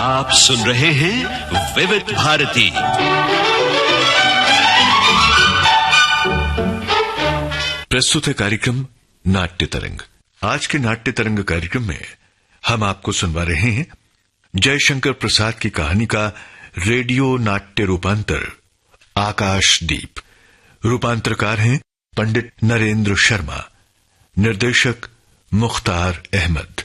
आप सुन रहे हैं विविध भारती। प्रस्तुत है कार्यक्रम नाट्य तरंग। आज के नाट्य तरंग कार्यक्रम में हम आपको सुनवा रहे हैं जयशंकर प्रसाद की कहानी का रेडियो नाट्य रूपांतर आकाशदीप। रूपांतरकार हैं पंडित नरेंद्र शर्मा, निर्देशक मुख्तार अहमद।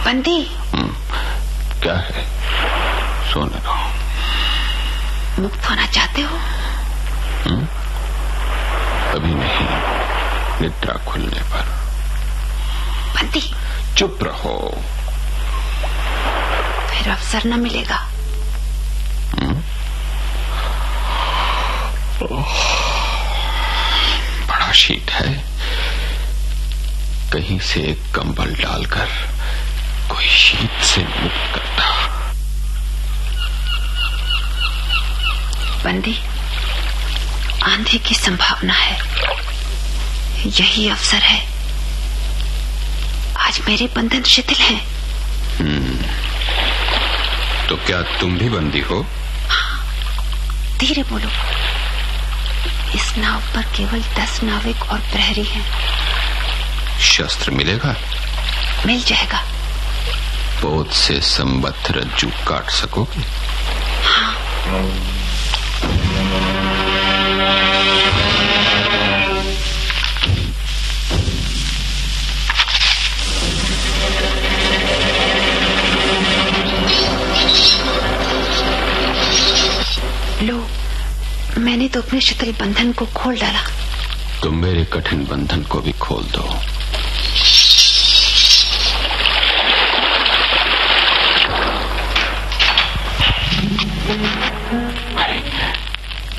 बंदी, क्या है? सोने दो। मुक्त होना चाहते हो? अभी नहीं, निद्रा खुलने पर। बंदी, चुप रहो। फिर अवसर न मिलेगा। बड़ा शीत है, कहीं से एक कंबल डालकर कोई शीत से मुक्त करता। बंदी, आंधी की संभावना है, यही अवसर है। आज मेरे बंधन शिथिल हैं। तो क्या तुम भी बंदी हो? हाँ, धीरे बोलो। इस नाव पर केवल 10 नाविक और प्रहरी हैं। शस्त्र मिलेगा? मिल जाएगा। पोत से संबद्ध रज्जू काट सकोगे? हाँ। लो, मैंने तो अपने शिथिल बंधन को खोल डाला। तुम मेरे कठिन बंधन को भी खोल दो।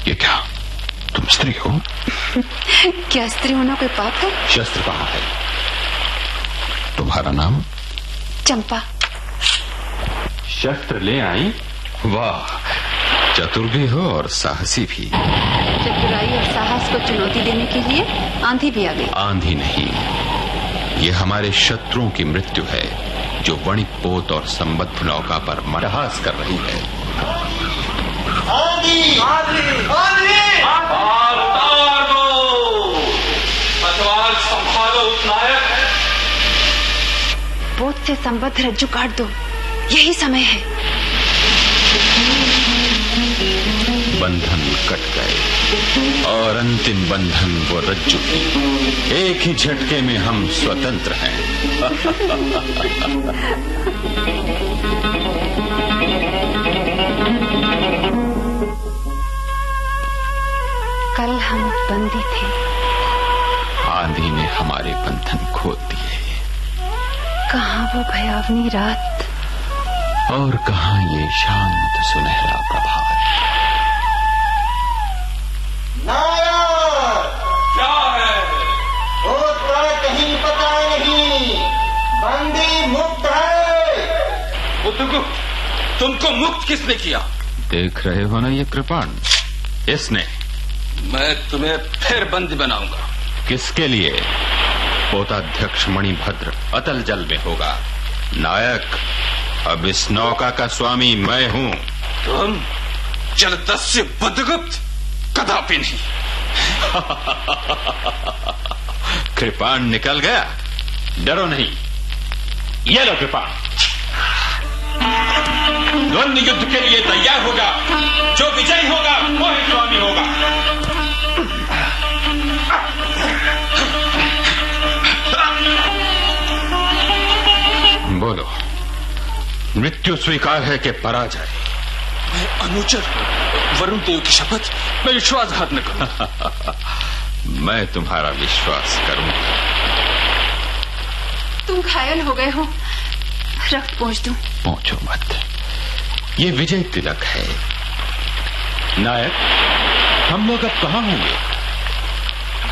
ये क्या? तुम स्त्री हो? क्या स्त्री होना कोई पाप है? शस्त्र कहाँ है? तुम्हारा नाम? चंपा। शस्त्र ले आई? वाह, चतुर भी हो और साहसी भी। चतुराई और साहस को चुनौती देने के लिए आंधी भी आ गई। आंधी नहीं, ये हमारे शत्रुओं की मृत्यु है, जो वणिक पोत और संबद्ध नौका पर मरहास कर रही है। आंधी! आंधी! आंधी! उतार दो! पतवार संभालो नायक। पोत से संबद्ध रज्जू काट दो, यही समय है। बंधन कट गए और अंतिम बंधन वो रज्जु की। एक ही झटके में हम स्वतंत्र हैं। कल हम बंदी थे, आंधी ने हमारे बंधन खोल दिए। कहाँ वो भयावनी रात और कहां ये शांत सुनहरा प्रभात। नायक, क्या है? भूत का कहीं पता नहीं, बंदी मुक्त है। बुद्धगुप्त, तुमको मुक्त किसने किया? देख रहे हो ना ये कृपाण, इसने। मैं तुम्हें फिर बंदी बनाऊंगा। किसके लिए? पोताध्यक्ष मणिभद्र अतल जल में होगा। नायक, अब इस नौका का स्वामी मैं हूं। तुम जलदस्यु बुद्धगुप्त? कदापि नहीं। कृपाण निकल गया, डरो नहीं। ये लो कृपाण, द्वंद्व युद्ध के लिए तैयार होगा। जो विजयी होगा वो ही स्वामी होगा। बोलो, मृत्यु स्वीकार है कि पराजय? मैं अनुचर वरुण देव की शपथ, मैं विश्वासघात न करूं। मैं तुम्हारा विश्वास करूंगा। तुम घायल हो गए हो, रक्त पहुंच दूं? पहुंचो मत, ये विजय तिलक है। नायक, हम लोग अब कहां होंगे?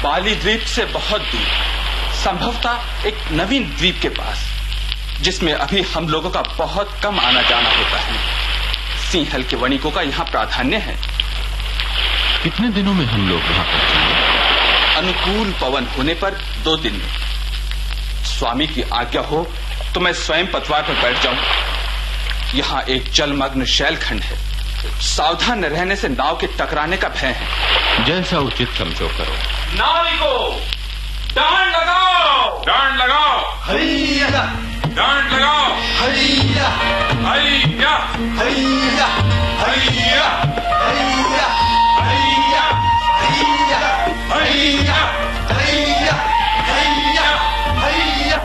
बाली द्वीप से बहुत दूर, संभवतः एक नवीन द्वीप के पास, जिसमें अभी हम लोगों का बहुत कम आना जाना होता है। सिंहल के वणिकों का यहाँ प्राधान्य है। कितने दिनों में हम लोग वहां पहुंचेंगे? अनुकूल पवन होने पर 2 दिन में। स्वामी की आज्ञा हो तो मैं स्वयं पतवार पर बैठ जाऊं। यहाँ एक जलमग्न शैलखंड है, सावधान रहने से नाव के टकराने का भय है। जैसा उचित समझो करो। नाविको, डांड लगाओ, डांड लगाओ, हैया, डांड लगाओ, हैया, हैया, हैया, हैया, हैया, हैया, हैया, हैया, हैया, हैया, हैया।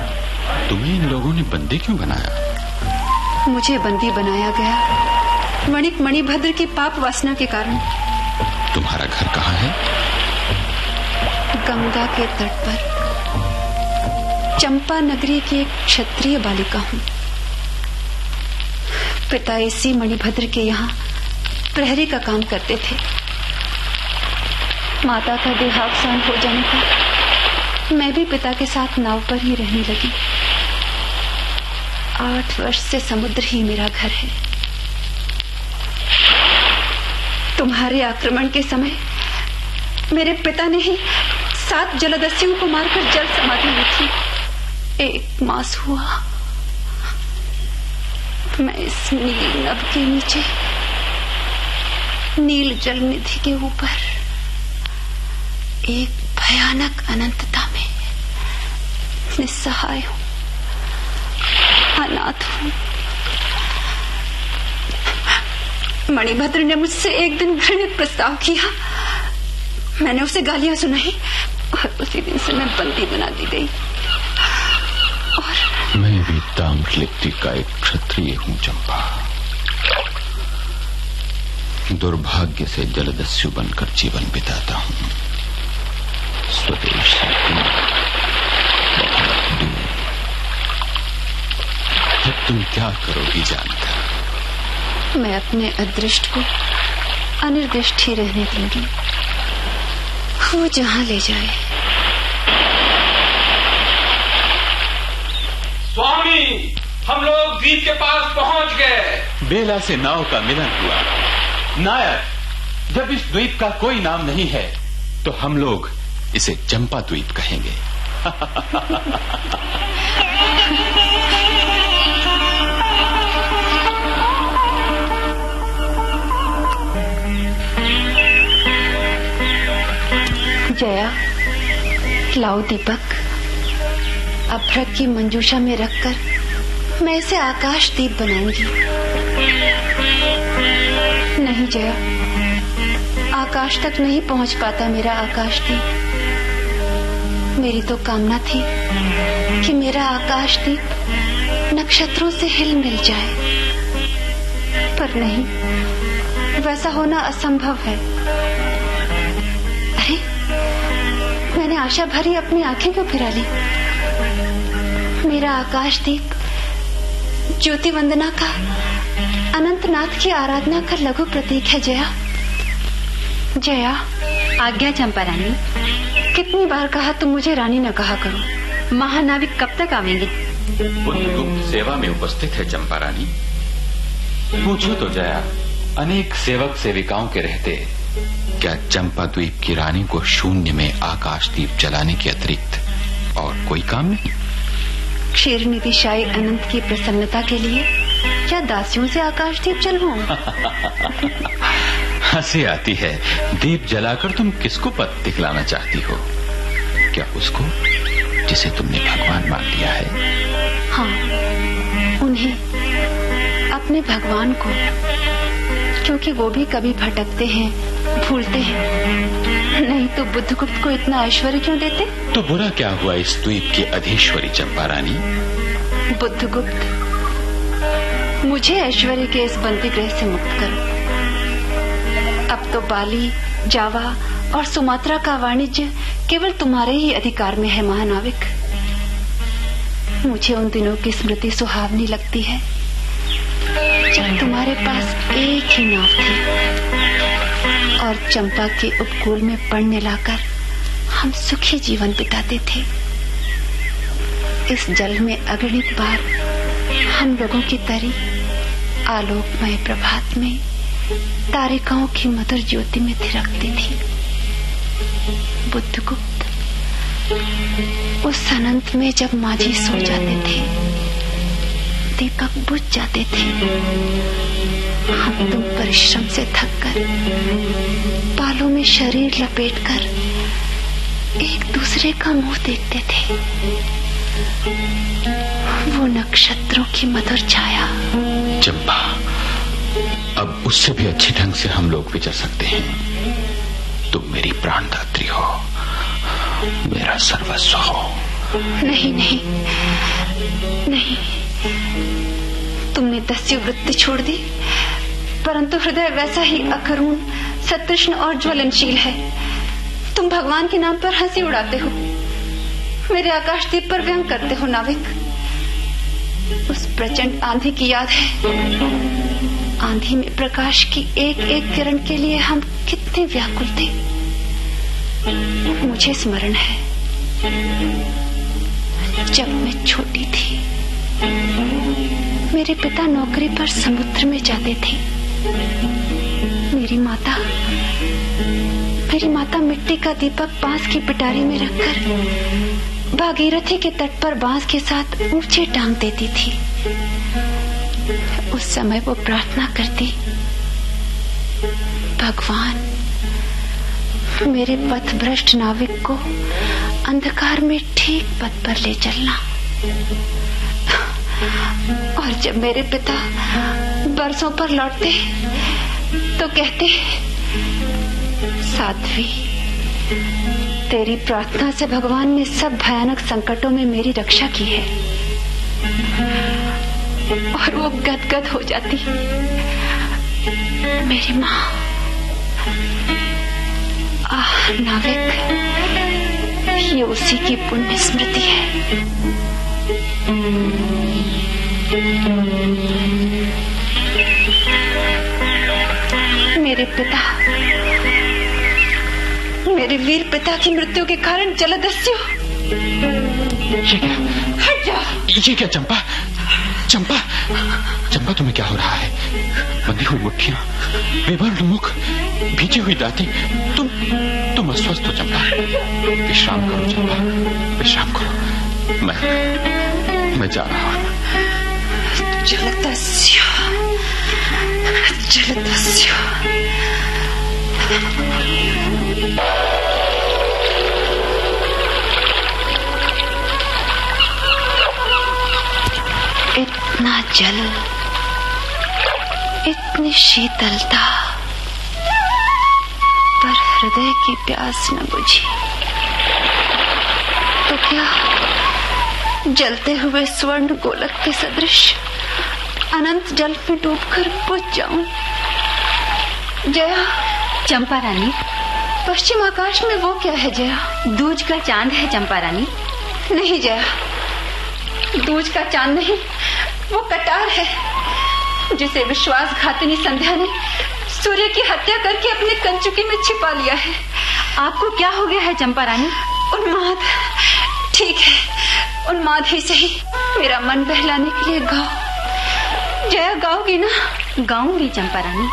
तुम्हें इन लोगों ने बंदी क्यों बनाया? मुझे बंदी बनाया गया वणिक मणिभद्र की पाप वासना के कारण। तुम्हारा घर कहाँ है? गंगा के तट पर चंपा नगरी की एक क्षत्रिय बालिका हूँ। पिता इसी मणिभद्र के यहाँ प्रहरी का काम करते थे। माता का देहावसान हो जाने पर मैं भी पिता के साथ नाव पर ही रहने लगी। 8 वर्ष से समुद्र ही मेरा घर है। तुम्हारे आक्रमण के समय मेरे पिता ने ही 7 जलदस्युओं को मारकर जल समाधि ली थी। 1 मास हुआ मैं इस नील नभ के नीचे, नील जल निधि के ऊपर, एक भयानक अनंतता में निस्सहाय हूं, अनाथ हूं। मणिभद्र ने मुझसे एक दिन घृणित प्रस्ताव किया। मैंने उसे गालियां सुनाई और उसी दिन से मैं बंदी बना दी गई। और मैं भी ताम्रलिप्ति का एक क्षत्रिय हूं चंपा। दुर्भाग्य से जलदस्यु बनकर जीवन बिताता हूं। स्वदेश से बहुत दूर। अब तुम क्या करोगी जानकर? मैं अपने अदृष्ट को अनिर्दिष्ट ही रहने दूंगी, वो जहां ले जाए। स्वामी, हम लोग द्वीप के पास पहुंच गए। बेला से नाव का मिलन हुआ। नायक, जब इस द्वीप का कोई नाम नहीं है तो हम लोग इसे चंपा द्वीप कहेंगे। जया, लाओ दीपक। अभ्रक की मंजूषा में रखकर मैं इसे आकाश दीप बनाऊंगी। नहीं जया, आकाश तक नहीं पहुंच पाता मेरा आकाश दीप। मेरी तो कामना थी कि मेरा आकाश दीप नक्षत्रों से हिल मिल जाए, पर नहीं, वैसा होना असंभव है। अरे, मैंने आशा भरी अपनी आंखें क्यों फिरा ली? मेरा आकाश दीप ज्योति वंदना का अनंतनाथ की आराधना का लघु प्रतीक है जया। जया। आज्ञा चंपा रानी। कितनी बार कहा तुम मुझे रानी न कहा करो। महानाविक कब तक आवेंगे? बुद्धगुप्त सेवा में उपस्थित है चंपा रानी। पूछो तो जया, अनेक सेवक सेविकाओं के रहते क्या चंपा द्वीप की रानी को शून्य में आकाश दीप जलाने के अतिरिक्त और कोई काम नहीं? क्षीर निधि शाही अनंत की प्रसन्नता के लिए क्या दासियों से आकाश दीप जलवाऊं? हंसी आती है। दीप जलाकर तुम किसको पद दिखलाना चाहती हो? क्या उसको जिसे तुमने भगवान मान लिया है? हाँ, उन्हें, अपने भगवान को, क्योंकि वो भी कभी भटकते हैं, भूलते हैं। नहीं तो बुद्धगुप्त को इतना ऐश्वर्य क्यों देते? तो बुरा क्या हुआ इस द्वीप की अधीश्वरी चंपा रानी? बुद्धगुप्त, मुझे ऐश्वर्य के इस बंदी गृह से मुक्त करो। अब तो बाली, जावा और सुमात्रा का वाणिज्य केवल तुम्हारे ही अधिकार में है महानाविक। मुझे उन दिनों की स्मृति सुहावनी लगती है जब तुम्हारे पास एक ही नाव थी और चंपा के उपकूल में पड़ने लाकर हम सुखी जीवन बिताते थे। इस जल में अगणित बार हम लोगों की तरी आलोकमय प्रभात में तारिकाओं की मधुर ज्योति में थिरकती थी। बुद्धगुप्त, उस अनंत में जब माझी सो जाते थे, दीपक बुझ जाते थे, हम तुम परिश्रम से थककर बालों में शरीर लपेटकर एक दूसरे का मुंह देखते थे। वो नक्षत्रों की मधुर छाया। चंपा, अब उससे भी अच्छे ढंग से हम लोग विचर सकते हैं। तुम मेरी प्राणदात्री हो, मेरा सर्वस्व हो। नहीं नहीं नहीं, तुमने दस्यु वृत्ति छोड़ दी, परंतु हृदय वैसा ही अकरुण, सतृष्ण और ज्वलनशील है। तुम भगवान के नाम पर हंसी उड़ाते हो, मेरे आकाशदीप पर व्यंग करते हो नाविक। उस प्रचंड आंधी की याद है? आंधी में प्रकाश की एक एक किरण के लिए हम कितने व्याकुल थे। मुझे स्मरण है, जब मैं छोटी थी, मेरे पिता नौकरी पर समुद्र में जाते थे। मेरी माता मिट्टी का दीपक बांस की पिटारी में रखकर भागीरथी के तट पर बांस के साथ ऊंचे टांग देती थी। उस समय वो प्रार्थना करती, भगवान, मेरे पथभ्रष्ट नाविक को अंधकार में ठीक पथ पर ले चलना। और जब मेरे पिता बरसों पर लौटते तो कहते, साध्वी, तेरी प्रार्थना से भगवान ने सब भयानक संकटों में मेरी रक्षा की है। और वो गदगद हो जाती, मेरी माँ। आह नाविक, ये उसी की पुण्य स्मृति है। मेरे पिता, मेरे वीर पिता की मृत्यु के कारण जलदस्यु। हट जा। ये क्या चंपा? चंपा, चंपा, तुम्हें क्या हो रहा है? बंधी हुई मुट्ठियां, विवर्ण मुख, भीजी हुई दांतें, तुम अस्वस्थ हो चंपा। विश्राम करो चंपा, विश्राम करो। मैं जा रहा हूं। जलदस्यु, जलदस्यु। इतना जल, इतनी शीतलता, पर हृदय की प्यास न बुझी। तो क्या जलते हुए स्वर्ण गोलक के सदृश अनंत जल में डूबकर बुझ जाऊं? जया। चंपा रानी, पश्चिम आकाश में वो क्या है जया? दूज का चांद है चंपा रानी। नहीं जया, दूज का चांद नहीं, वो कटार है। जिसे विश्वासघातिनी संध्या ने सूर्य की हत्या करके अपने कंचुकी में छिपा लिया है। आपको क्या हो गया है चंपा रानी? उन्माद। ठीक है, उन्माद ही सही। मेरा मन बहलाने के लिए गाओ। जया गाओगी ना? गाऊंगी चंपा रानी।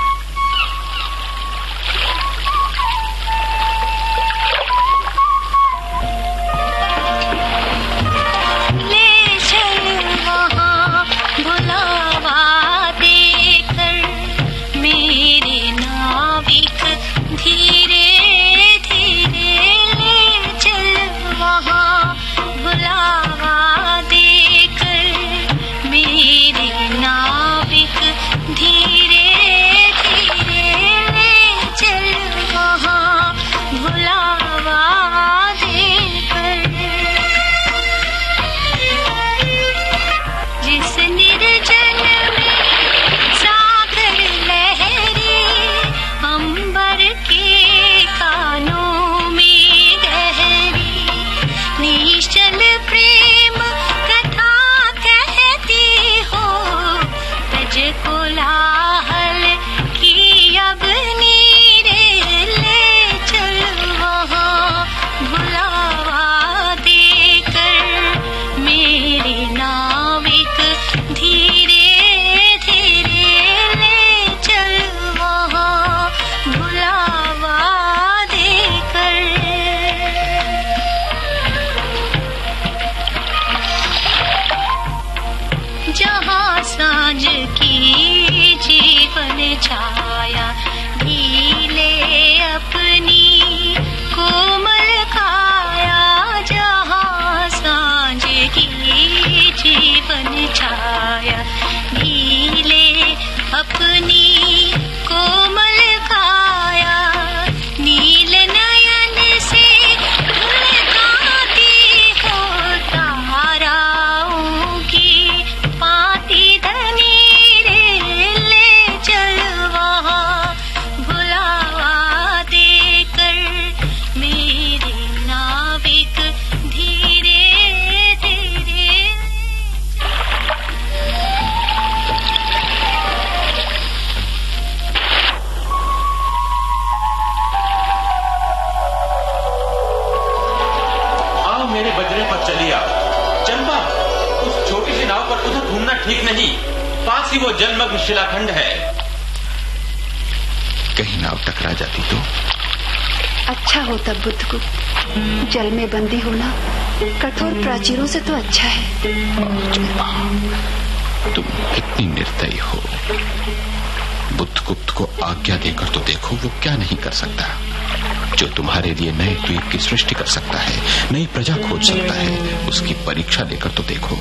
छाया ढीले अपनी कोमल काया, जहाँ सांझ की जीवन छाया ढीले अपनी कोमल काया, नील नयन से धुलकाती हो ताराओं की पाती धनी, ठीक नहीं, पास ही वो जलमग्न शिलाखंड है। कहीं नाव टकरा जाती तो अच्छा होता बुद्धगुप्त। जल में बंदी होना कठोर प्राचीरों से तो अच्छा है। चंपा, तुम कितनी निर्दयी हो। बुद्धगुप्त को आज्ञा देकर तो देखो वो क्या नहीं कर सकता। जो तुम्हारे लिए नए द्वीप की सृष्टि कर सकता है, नई प्रजा खोज सकता है, उसकी परीक्षा लेकर तो देखो।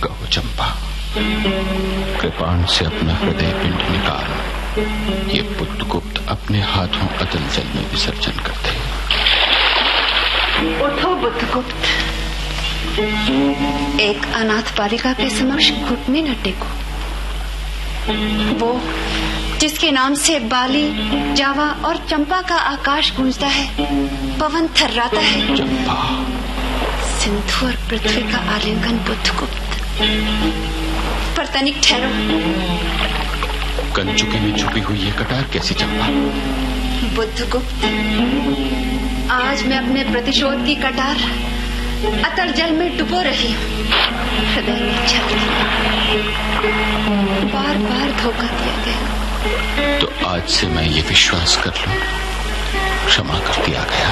कहो चंपा, कृपाण से अपना हृदय पिंड निकाल, ये बुद्धगुप्त अपने हाथों अतल जल में विसर्जन कर दे। उठो बुद्धगुप्त, एक अनाथ बालिका के समक्ष घुटने न टेको। वो जिसके नाम से बाली, जावा और चंपा का आकाश गूंजता है, पवन थर्राता है। चंपा, सिंधु और पृथ्वी का आलिंगन बुद्धगुप्त। पर तनिक ठहरो। कंचुकी में छुपी हुई ये कटार कैसी चंपा? बुद्धगुप्त, आज मैं अपने प्रतिशोध की कटार अतल जल में डुबो रही हूँ। हृदय में छल, बार बार धोखा दिया गया। तो आज से मैं ये विश्वास कर लूं, क्षमा कर दिया गया।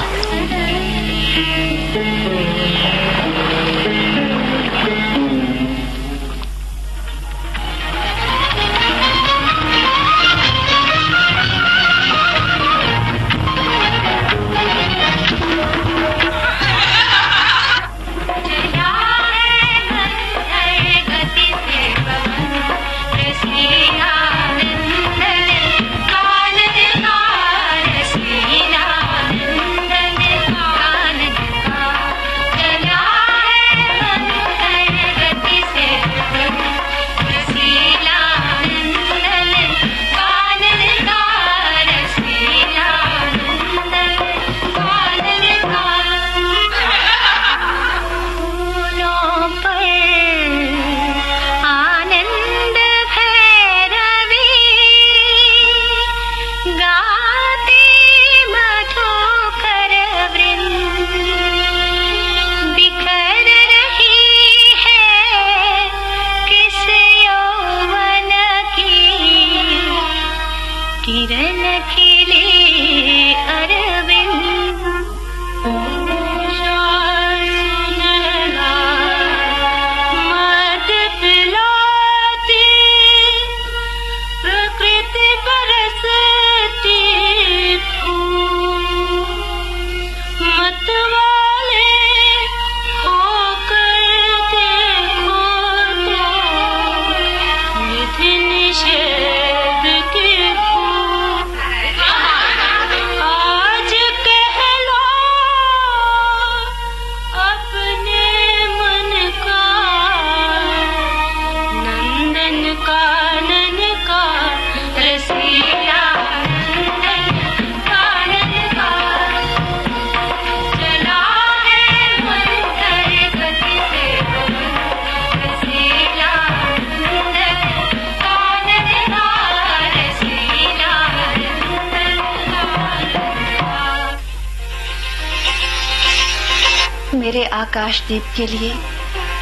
आकाशदीप के लिए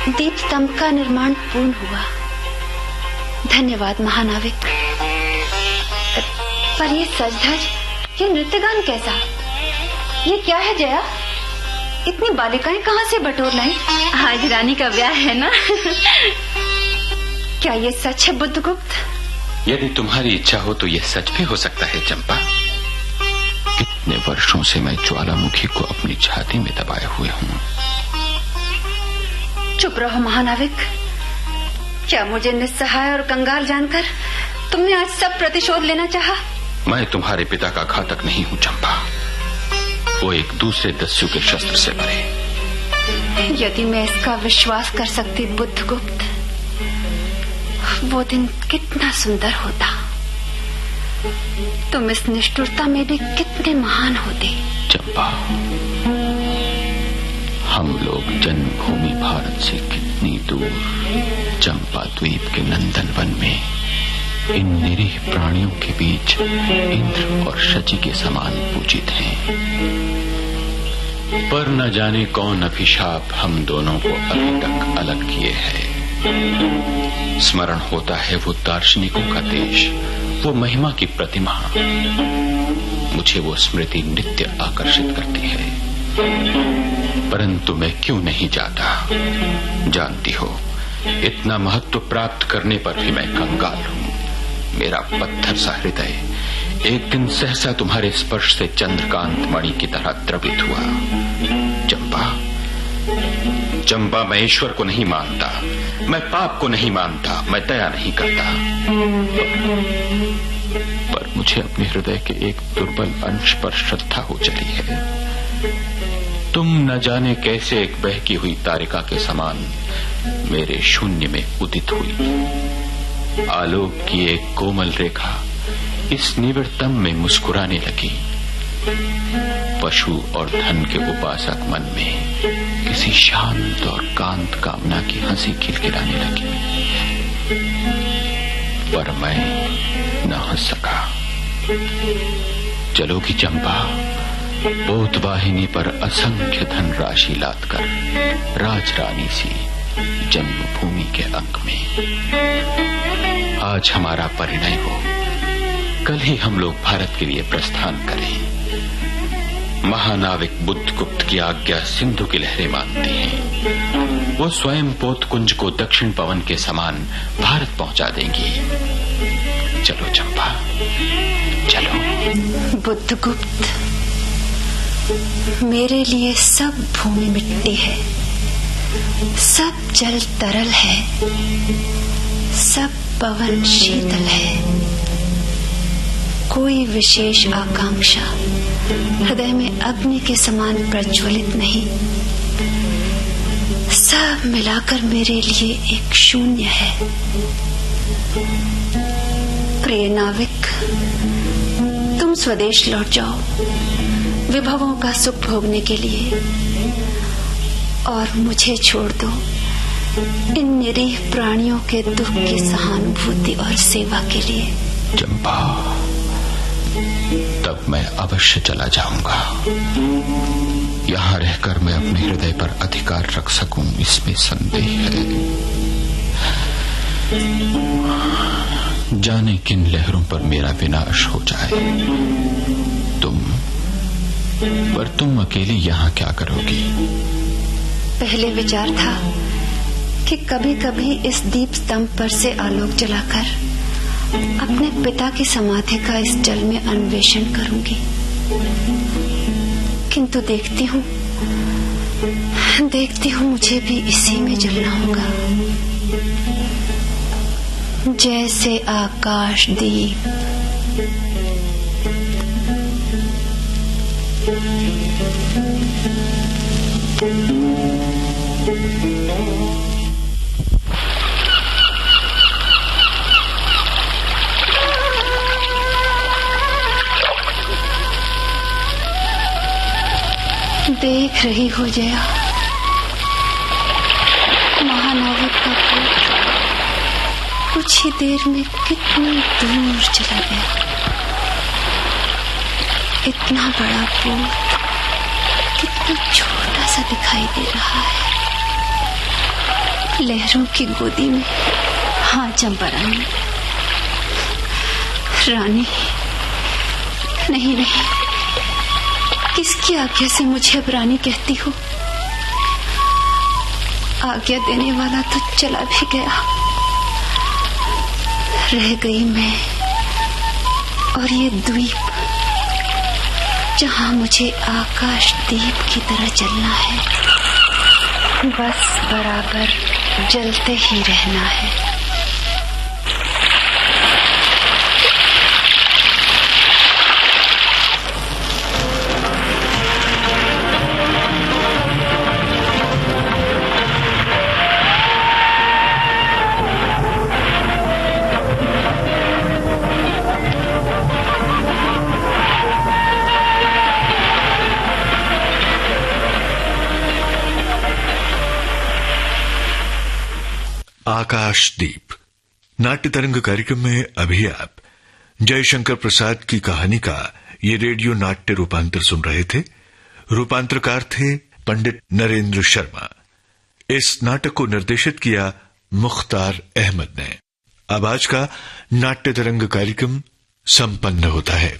दीप स्तंभ का निर्माण पूर्ण हुआ। धन्यवाद महानाविक। पर ये सज-धज, ये नृत्यगान कैसा? ये क्या है जया? इतनी बालिकाएं कहाँ से बटोर लाई? आज रानी का ब्याह है ना। क्या ये सच है बुद्धगुप्त? यदि तुम्हारी इच्छा हो तो यह सच भी हो सकता है चंपा। कितने वर्षों से मैं ज्वालामुखी को अपनी छाती में दबाए हुए हूँ। चुप रहो महानाविक। क्या मुझे निस्सहाय और कंगाल जानकर तुमने आज सब प्रतिशोध लेना चाहा? मैं तुम्हारे पिता का घातक नहीं हूँ चंपा। वो एक दूसरे दस्यु के शस्त्र से मरे। यदि मैं इसका विश्वास कर सकती बुद्धगुप्त, वो दिन कितना सुंदर होता। तुम इस निष्ठुरता में भी कितने महान होते। चंपा, हम लोग जन्मभूमि भारत से कितनी दूर चंपा द्वीप के नंदनवन में इन निरीह प्राणियों के बीच इंद्र और शची के समान पूजित हैं। पर न जाने कौन अभिशाप हम दोनों को अभी तक अलग किए है। स्मरण होता है वो दार्शनिकों का देश, वो महिमा की प्रतिमा। मुझे वो स्मृति नित्य आकर्षित करती है, परंतु मैं क्यों नहीं जाता? जानती हो, इतना महत्व प्राप्त करने पर भी मैं कंगाल हूँ। मेरा पत्थर सा हृदय एक दिन सहसा तुम्हारे स्पर्श से चंद्रकांत मणि की तरह द्रवित हुआ। चंपा, चंपा, मैं ईश्वर को नहीं मानता, मैं पाप को नहीं मानता, मैं दया नहीं करता, पर मुझे अपने हृदय के एक दुर्बल अंश पर श्रद्धा हो चली है। तुम न जाने कैसे एक बहकी हुई तारिका के समान मेरे शून्य में उदित हुई। आलोक की एक कोमल रेखा इस निविड़तम में मुस्कुराने लगी। पशु और धन के उपासक मन में किसी शांत और कांत कामना की हंसी खिलखिलाने लगी, पर मैं न हंस सका। चलोगी चंपा, बोधवाहिनी पर असंख्य धन राशि लादकर राजरानी सी जन्मभूमि के अंक में। आज हमारा परिणय हो, कल ही हम लोग भारत के लिए प्रस्थान करें। महानाविक बुद्धगुप्त की आज्ञा सिंधु की लहरें मानती हैं। वो स्वयं पोतकुंज को दक्षिण पवन के समान भारत पहुंचा देंगी। चलो चंपा, चलो। बुद्धगुप्त, मेरे लिए सब भूमि मिट्टी है, सब जल तरल है, सब पवन शीतल है। कोई विशेष आकांक्षा हृदय में अग्नि के समान प्रज्वलित नहीं। सब मिलाकर मेरे लिए एक शून्य है। प्रिय नाविक, तुम स्वदेश लौट जाओ विभवों का सुख भोगने के लिए, और मुझे छोड़ दो इन निरीह प्राणियों के दुख की सहानुभूति और सेवा के लिए। चंपा, तब मैं अवश्य चला जाऊंगा। यहाँ रहकर मैं अपने हृदय पर अधिकार रख सकूं, इसमें संदेह है। जाने किन लहरों पर मेरा विनाश हो जाए। तुम अकेली यहाँ क्या करोगी? पहले विचार था कि कभी कभी इस दीप स्तंभ पर से आलोक जलाकर अपने पिता की समाधि का इस जल में अन्वेषण करूंगी, किंतु देखती हूँ मुझे भी इसी में जलना होगा। जैसे आकाशदीप देख रही हो जया, महानाविक का पुत्र कुछ ही देर में कितनी दूर चला गया। इतना बड़ा पुत्र कितना छोटा सा दिखाई दे रहा है, लहरों की गोदी में। हाँ चंपा रानी। रानी नहीं नहीं, किसकी आज्ञा से मुझे अब रानी कहती हो? आज्ञा देने वाला तो चला भी गया, रह गई मैं और ये द्वीप जहां मुझे आकाश दीप की तरह जलना है, बस बराबर जलते ही रहना है। आकाशदीप नाट्य तरंग कार्यक्रम में अभी आप जयशंकर प्रसाद की कहानी का ये रेडियो नाट्य रूपांतर सुन रहे थे। रूपांतरकार थे पंडित नरेंद्र शर्मा। इस नाटक को निर्देशित किया मुख्तार अहमद ने। अब आज का नाट्य तरंग कार्यक्रम संपन्न होता है।